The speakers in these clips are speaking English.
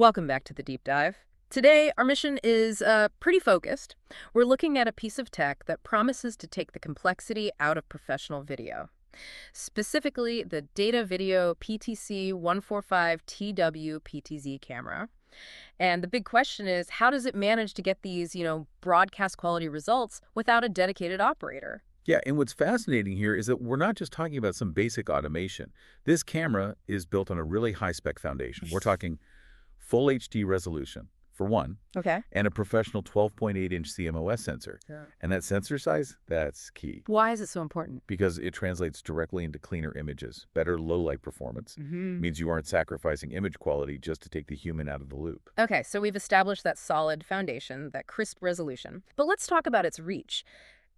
Welcome back to the deep dive. Today, our mission is pretty focused. We're looking at a piece of tech that promises to take the complexity out of professional video, specifically the Datavideo PTC-145TW PTZ camera. And the big question is, how does it manage to get these, broadcast quality results without a dedicated operator? Yeah, and what's fascinating here is that we're not just talking about some basic automation. This camera is built on a really high-spec foundation. We're talking full HD resolution, for one, Okay. and a professional 12.8-inch CMOS sensor. Yeah. And that sensor size, that's key, Why is it so important? because it translates directly into cleaner images. Better low-light performance means you aren't sacrificing image quality just to take the human out of the loop. Okay, so we've established that solid foundation, that crisp resolution. But let's talk about its reach.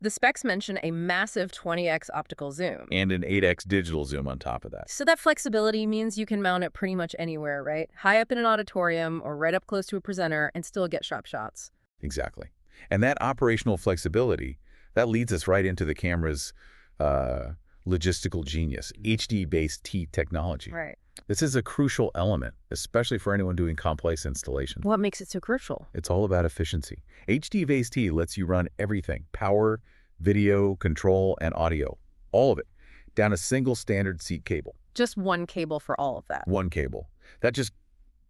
The specs mention a massive 20x optical zoom. And an 8x digital zoom on top of that. So that flexibility means you can mount it pretty much anywhere, right? High up in an auditorium or right up close to a presenter and still get sharp shots. Exactly. And that operational flexibility, that leads us right into the camera's logistical genius, HDBaseT technology. Right. This is a crucial element, especially for anyone doing complex installations. What makes it so crucial? It's all about efficiency. HDBaseT lets you run everything, power, video, control, and audio, all of it, down a single standard seat cable. Just one cable for all of that. One cable. That just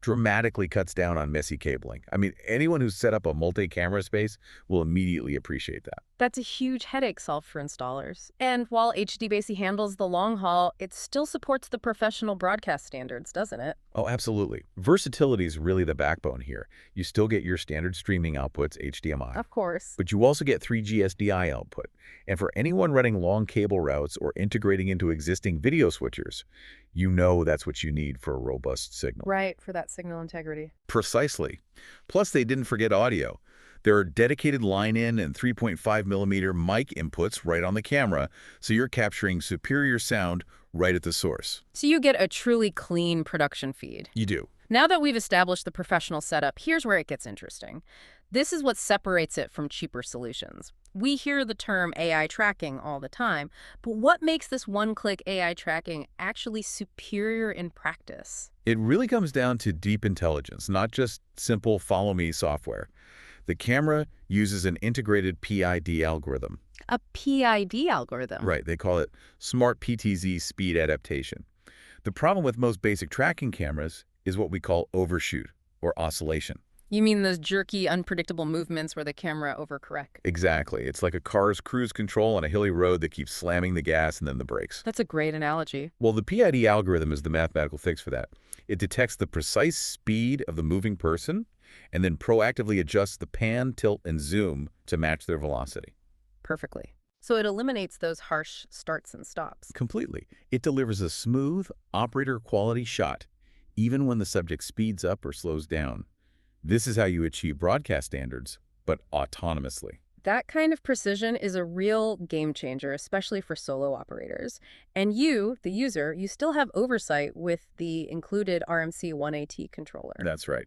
dramatically cuts down on messy cabling. I mean, anyone who's set up a multi-camera space will immediately appreciate that. That's a huge headache solved for installers. And while HDBaseT handles the long haul, it still supports the professional broadcast standards, doesn't it? Oh, absolutely. Versatility is really the backbone here. You still get your standard streaming outputs, HDMI. Of course. But you also get 3G SDI output. And for anyone running long cable routes or integrating into existing video switchers, you know that's what you need for a robust signal. Right, for that signal integrity. Precisely. Plus, they didn't forget audio. There are dedicated line-in and 3.5mm mic inputs right on the camera, so you're capturing superior sound right at the source. So you get a truly clean production feed. You do. Now that we've established the professional setup, here's where it gets interesting. This is what separates it from cheaper solutions. We hear the term AI tracking all the time, but what makes this one-click AI tracking actually superior in practice? It really comes down to deep intelligence, not just simple follow-me software. The camera uses an integrated PID algorithm. A PID algorithm? Right, they call it Smart PTZ Speed Adaptation. The problem with most basic tracking cameras is what we call overshoot, or oscillation. You mean those jerky, unpredictable movements where the camera overcorrects? Exactly. It's like a car's cruise control on a hilly road that keeps slamming the gas and then the brakes. That's a great analogy. Well, the PID algorithm is the mathematical fix for that. It detects the precise speed of the moving person and then proactively adjusts the pan, tilt, and zoom to match their velocity. Perfectly. So it eliminates those harsh starts and stops. Completely. It delivers a smooth, operator-quality shot, even when the subject speeds up or slows down. This is how you achieve broadcast standards, but autonomously. That kind of precision is a real game changer, especially for solo operators. And you, the user, you still have oversight with the included RMC 1AT controller. That's right.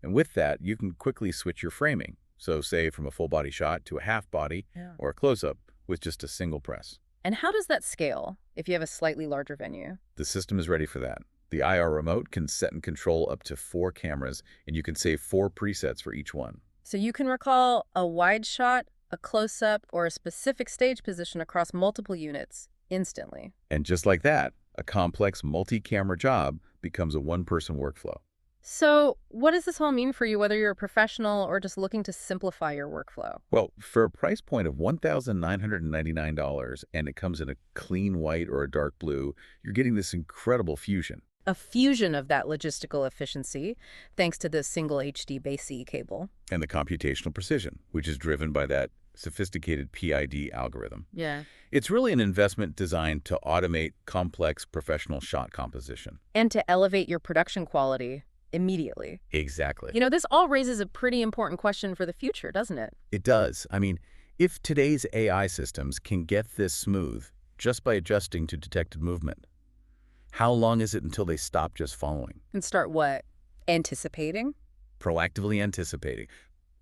And with that, you can quickly switch your framing. So say from a full-body shot to a half-body or a close-up with just a single press. And how does that scale if you have a slightly larger venue? The system is ready for that. The IR remote can set and control up to 4 cameras, and you can save 4 presets for each one. So you can recall a wide shot, a close-up, or a specific stage position across multiple units instantly. And just like that, a complex multi-camera job becomes a one-person workflow. So what does this all mean for you, whether you're a professional or just looking to simplify your workflow? Well, for a price point of $1,999, and it comes in a clean white or a dark blue, you're getting this incredible fusion. A fusion of that logistical efficiency, thanks to the single HDBaseT cable. And the computational precision, which is driven by that sophisticated PID algorithm. Yeah. It's really an investment designed to automate complex professional shot composition. And to elevate your production quality immediately. Exactly. This all raises a pretty important question for the future, doesn't it? It does. I mean, if today's AI systems can get this smooth just by adjusting to detected movement, how long is it until they stop just following? And start what? Anticipating? Proactively anticipating.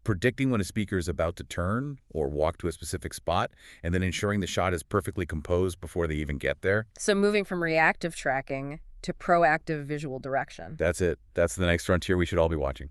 Predicting when a speaker is about to turn or walk to a specific spot, and then ensuring the shot is perfectly composed before they even get there. So moving from reactive tracking to proactive visual direction. That's it. That's the next frontier we should all be watching.